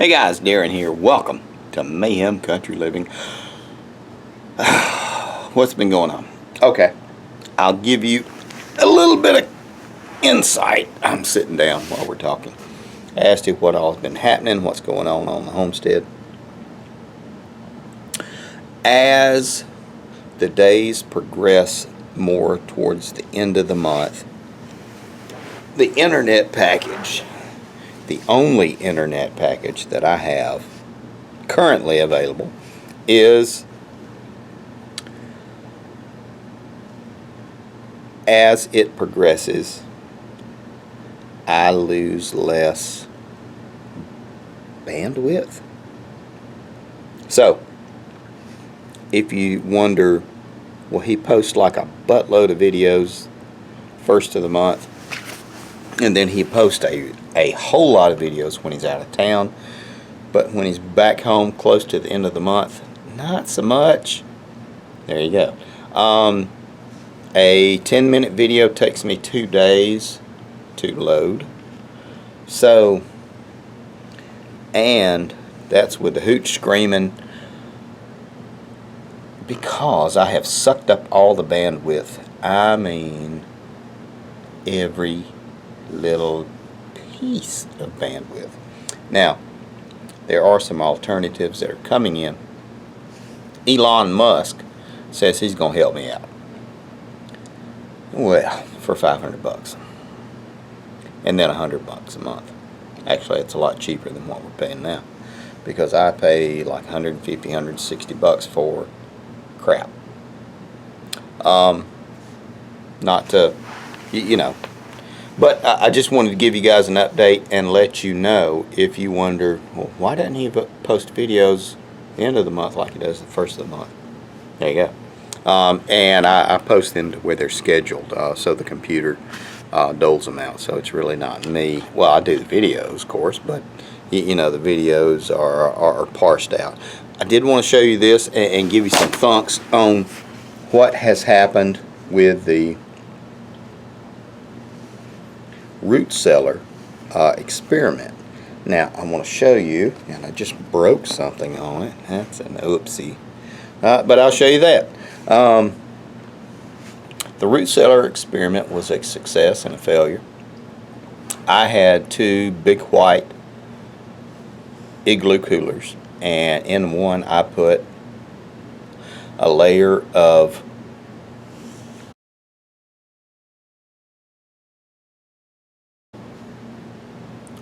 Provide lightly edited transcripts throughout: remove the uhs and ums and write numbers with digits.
Hey guys, Darren here. Welcome to Mayhem Country Living. What's been going on? Okay, I'll give you a little bit of insight. I'm sitting down while we're talking as to what all's been happening, what's going on the homestead. As the days progress more towards the end of the month, the internet package, the only internet package that I have currently available, is as it progresses, I lose less bandwidth. So, if you wonder, well, he posts like a buttload of videos first of the month, and then he posts a whole lot of videos when he's out of town, but when he's back home close to the end of the month, not so much. There you go. A 10-minute video takes me 2 days to load. So, and that's with the hooch screaming, because I have sucked up all the bandwidth. I mean, every little piece of bandwidth. Now, there are some alternatives that are coming in. Elon Musk says he's going to help me out. Well, for $500, and then $100 a month. Actually, it's a lot cheaper than what we're paying now, because I pay like $150, $160 for crap. Not to, you know. But I just wanted to give you guys an update and let you know, if you wonder, well, why doesn't he post videos at the end of the month like he does the first of the month? There you go. And I post them to where they're scheduled, so the computer doles them out. So it's really not me. Well, I do the videos, of course, but you know, the videos are parsed out. I did want to show you this and give you some thunks on what has happened with the root cellar experiment. Now I want to show you, and I just broke something on it. That's an oopsie, but I'll show you that. The root cellar experiment was a success and a failure. I had 2 big white igloo coolers, and in one I put a layer of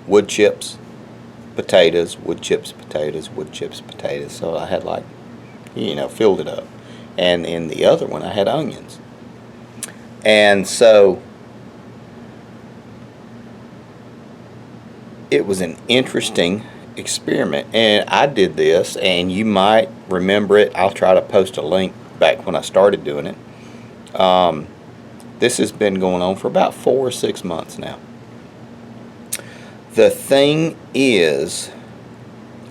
wood chips, potatoes, wood chips, potatoes, wood chips, potatoes. So I had, like, you know, filled it up. And in the other one I had onions. And so it was an interesting experiment. And I did this, and you might remember it. I'll try to post a link back when I started doing it. This has been going on for about 4 or 6 months now. The thing is,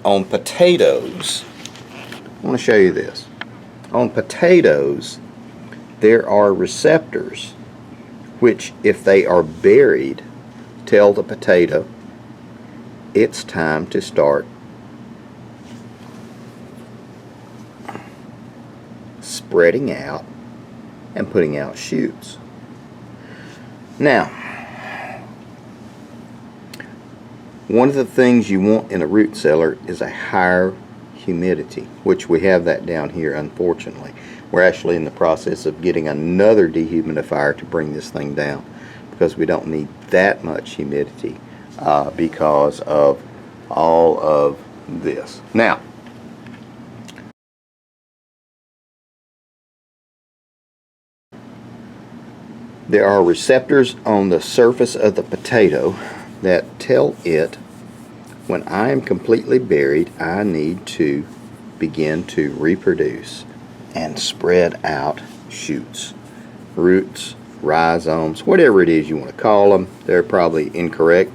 on potatoes, I want to show you this. On potatoes, there are receptors which, if they are buried, tell the potato it's time to start spreading out and putting out shoots. Now, one of the things you want in a root cellar is a higher humidity, which we have that down here, unfortunately. We're actually in the process of getting another dehumidifier to bring this thing down, because we don't need that much humidity because of all of this. Now, there are receptors on the surface of the potato that tell it, when I am completely buried, I need to begin to reproduce and spread out shoots, roots, rhizomes, whatever it is you want to call them. They're probably incorrect,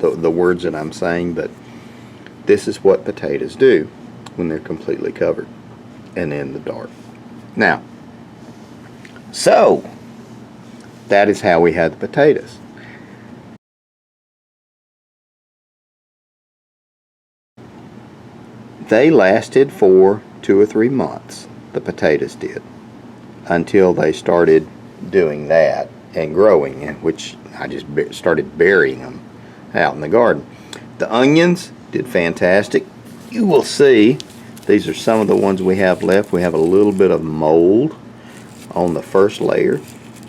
the words that I'm saying, but this is what potatoes do when they're completely covered and in the dark. Now, so that is how we had the potatoes. they lasted for 2 or 3 months, the potatoes did, until they started doing that and growing, which I just started burying them out in the garden. The onions did fantastic. You will see, these are some of the ones we have left. We have a little bit of mold on the first layer,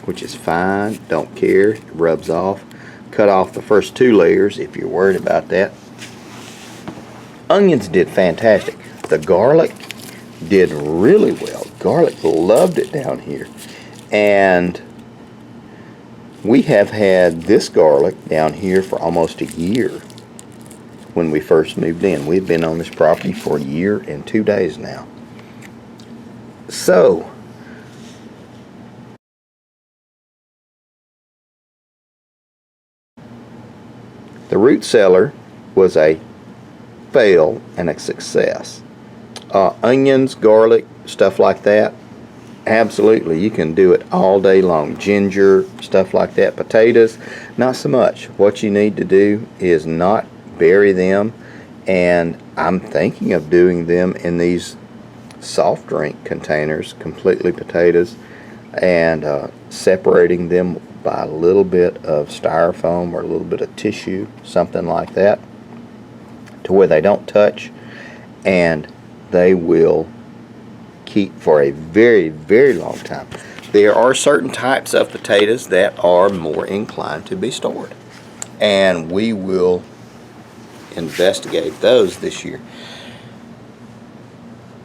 which is fine, don't care, it rubs off. Cut off the first 2 layers if you're worried about that. Onions did fantastic. The garlic did really well. Garlic loved it down here. And we have had this garlic down here for almost a year when we first moved in. We've been on this property for a year and 2 days now. So, the root cellar was a fail and a success. Onions, garlic, stuff like that, absolutely, you can do it all day long. Ginger, stuff like that. Potatoes, not so much. What you need to do is not bury them, and I'm thinking of doing them in these soft drink containers, completely potatoes, and separating them by a little bit of styrofoam or a little bit of tissue, something like that, to where they don't touch, and they will keep for a very, very long time. There are certain types of potatoes that are more inclined to be stored, and we will investigate those this year.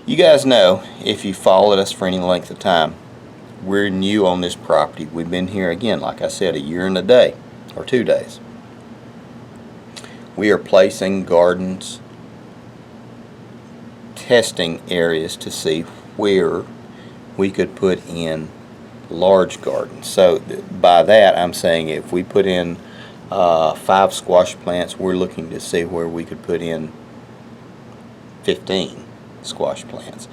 You guys know, if you followed us for any length of time, we're new on this property. We've been here, again, like I said, a year and a day, or 2 days. We are placing gardens, testing areas to see where we could put in large gardens. So by that I'm saying if we put in 5 squash plants, we're looking to see where we could put in 15 squash plants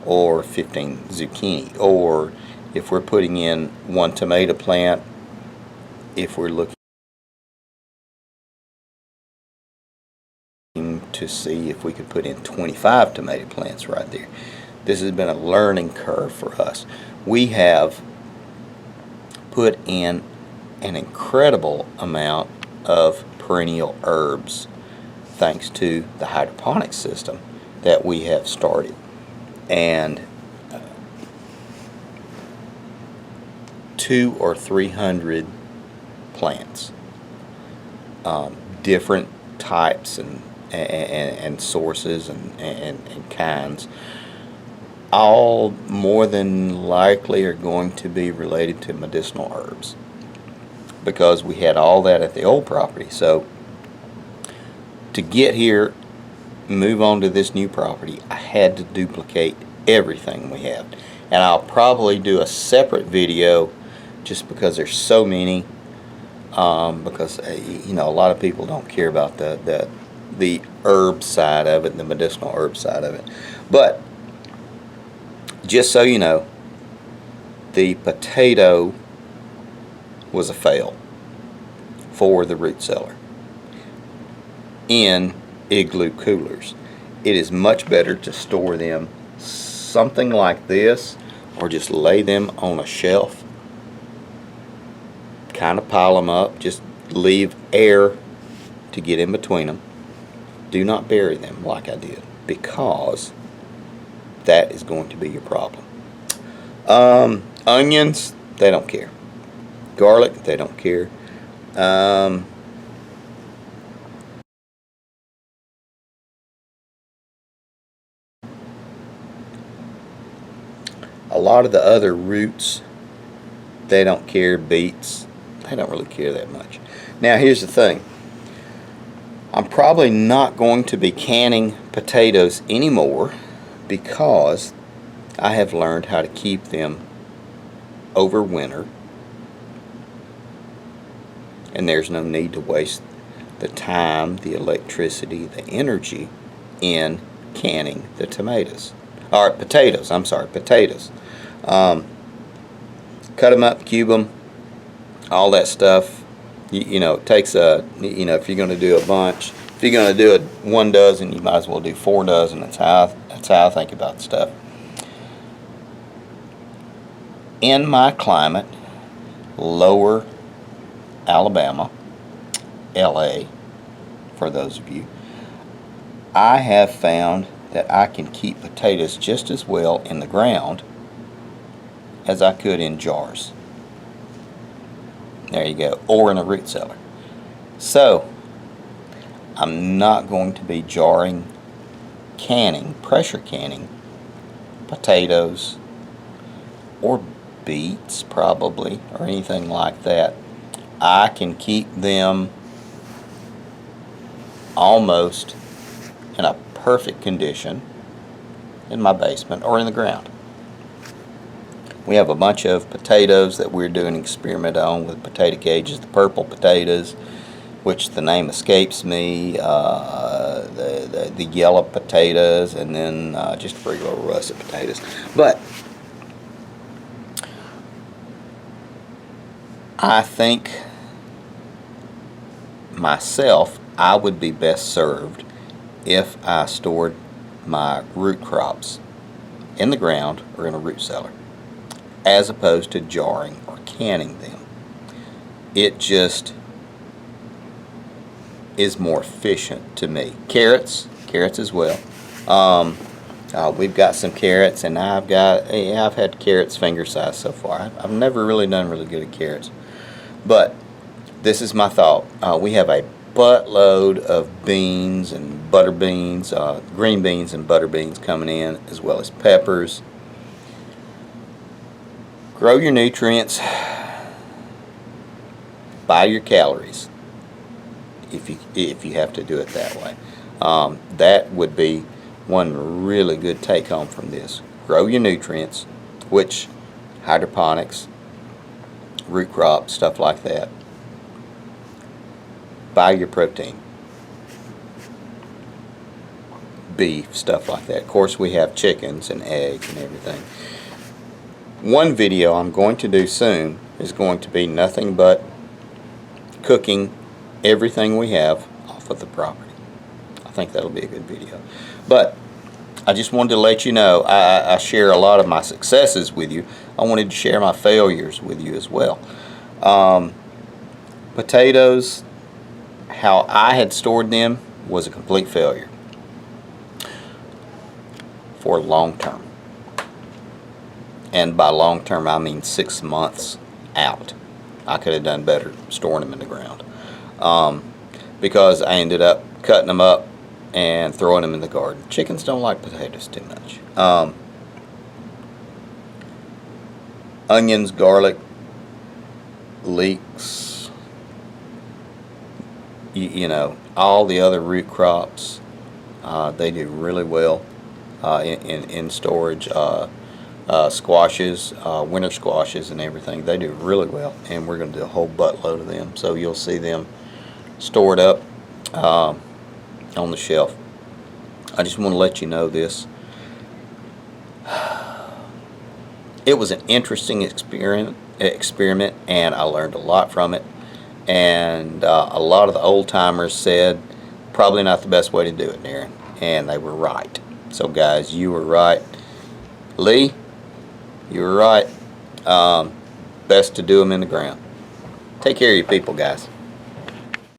or 15 zucchini, or if we're putting in 1 tomato plant, if we're looking to see if we could put in 25 tomato plants right there. This has been a learning curve for us. We have put in an incredible amount of perennial herbs thanks to the hydroponic system that we have started. And 200 or 300 plants, different types and sources and kinds, all more than likely are going to be related to medicinal herbs, because we had all that at the old property. So to get here, move on to this new property, I had to duplicate everything we have, and I'll probably do a separate video just because there's so many, because you know, a lot of people don't care about the herb side of it, the medicinal herb side of it. But just so you know, the potato was a fail for the root cellar in igloo coolers. It is much better to store them something like this, or just lay them on a shelf, kind of pile them up, just leave air to get in between them. Do not bury them like I did, because that is going to be your problem. Onions, they don't care. Garlic, they don't care. A lot of the other roots, they don't care. Beets, they don't really care that much. Now here's the thing. I'm probably not going to be canning potatoes anymore, because I have learned how to keep them over winter, and there's no need to waste the time, the electricity, the energy in canning the tomatoes. Or potatoes, I'm sorry, potatoes. Cut them up, cube them, all that stuff. You know, it takes a, you know, if you're going to do a bunch, If you're going to do it 1 dozen, you might as well do 4 dozen. That's how I think about stuff. In my climate, lower Alabama, LA, for those of you, I have found that I can keep potatoes just as well in the ground as I could in jars. There you go, or in a root cellar. So, I'm not going to be jarring, pressure canning potatoes or beets probably, or anything like that. I can keep them almost in a perfect condition in my basement or in the ground. We have a bunch of potatoes that we're doing an experiment on with potato cages, the purple potatoes, which the name escapes me, the yellow potatoes, and then just regular russet potatoes. But I think myself, I would be best served if I stored my root crops in the ground or in a root cellar, as opposed to jarring or canning them. It just is more efficient to me. Carrots as well. We've got some carrots, and I've had carrots finger size so far. I've never really done really good at carrots, but this is my thought. We have a buttload of beans and butter beans, green beans and butter beans coming in, as well as peppers. Grow your nutrients, buy your calories, if you have to do it that way. That would be one really good take home from this. Grow your nutrients, which hydroponics, root crops, stuff like that. Buy your protein, beef, stuff like that. Of course, we have chickens and eggs and everything. One video I'm going to do soon is going to be nothing but cooking everything we have off of the property. I think that'll be a good video. But I just wanted to let you know, I share a lot of my successes with you. I wanted to share my failures with you as well. Potatoes, how I had stored them was a complete failure for long term. And by long term, I mean 6 months out. I could have done better storing them in the ground. Because I ended up cutting them up and throwing them in the garden. Chickens don't like potatoes too much. Onions, garlic, leeks, you know, all the other root crops, they do really well in storage. Squashes, winter squashes and everything, they do really well, and we're going to do a whole buttload of them, so you'll see them stored up on the shelf. I just want to let you know this. It was an interesting experiment, and I learned a lot from it, and a lot of the old timers said probably not the best way to do it, Darren, and they were right. So guys, you were right. Lee, you were right. Best to do them in the ground. Take care of your people, guys.